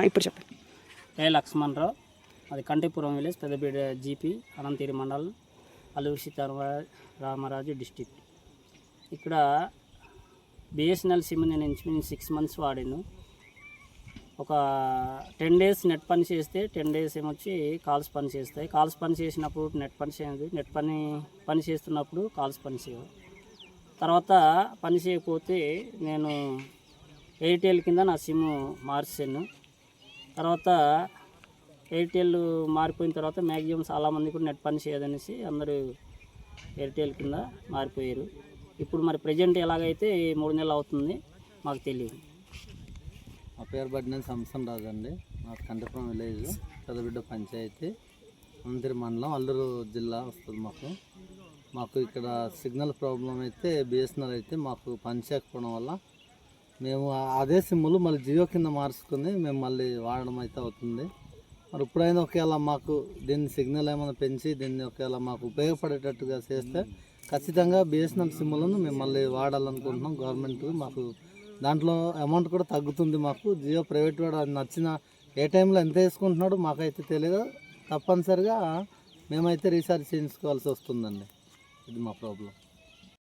ఇప్పుడు చెప్పండి. లక్ష్మణరావు, అది కంటిపురం విలేజ్, పెద్దపేట జీపీ, అనంతగిరి మండలం, అల్లూరి సీతారామరాజు డిస్టిక్. ఇక్కడ బిఎస్ఎన్ఎల్ సిమ్ నేను ఇంచుమించు 6 months వాడాను. ఒక 10 days నెట్ పని చేస్తే 10 days ఏమొచ్చి కాల్స్ పని చేస్తాయి. కాల్స్ పని చేసినప్పుడు నెట్ పని చేయదు, నెట్ పని చేస్తున్నప్పుడు కాల్స్ పని చేయవు. తర్వాత పని చేయకపోతే నేను ఎయిర్టెల్ కింద నా సిమ్ మార్చాను. తర్వాత ఎయిర్టెల్ మారిపోయిన తర్వాత మ్యాక్సిమం చాలామంది కూడా నెట్ పని చేయదనేసి అందరూ ఎయిర్టెల్ కింద మారిపోయారు. ఇప్పుడు మరి ప్రజెంట్ ఎలాగైతే 3 నెలలు అవుతుంది, మాకు తెలియదు. మా పేరు బడినేని సంసన్ రాజు అండి. మా కంటిపురం విలేజ్, పెద్దబిడ్డ పంచాయతీ, అనంతగిరి మండలం, అల్లూరు జిల్లా వస్తుంది. మాకు ఇక్కడ సిగ్నల్ ప్రాబ్లం అయితే బిఎస్ఎన్ఎల్ అయితే మాకు పని చేయకపోవడం వల్ల మేము అదే సిమ్ములు మళ్ళీ జియో కింద మార్చుకుని మేము మళ్ళీ వాడడం అయితే అవుతుంది. మరి ఇప్పుడైనా ఒకవేళ మాకు దీన్ని సిగ్నల్ ఏమైనా పెంచి దీన్ని ఒకవేళ మాకు ఉపయోగపడేటట్టుగా చేస్తే ఖచ్చితంగా బిఎస్ఎన్ఎల్ సిమ్ములను మేము మళ్ళీ వాడాలనుకుంటున్నాం. గవర్నమెంట్ మాకు దాంట్లో అమౌంట్ కూడా తగ్గుతుంది. మాకు జియో ప్రైవేట్ వాడు అది నచ్చిన ఏ టైంలో ఎంత వేసుకుంటున్నాడో మాకైతే తెలియదు. తప్పనిసరిగా మేమైతే రీఛార్జ్ చేయించుకోవాల్సి వస్తుందండి. ఇది మా ప్రాబ్లం.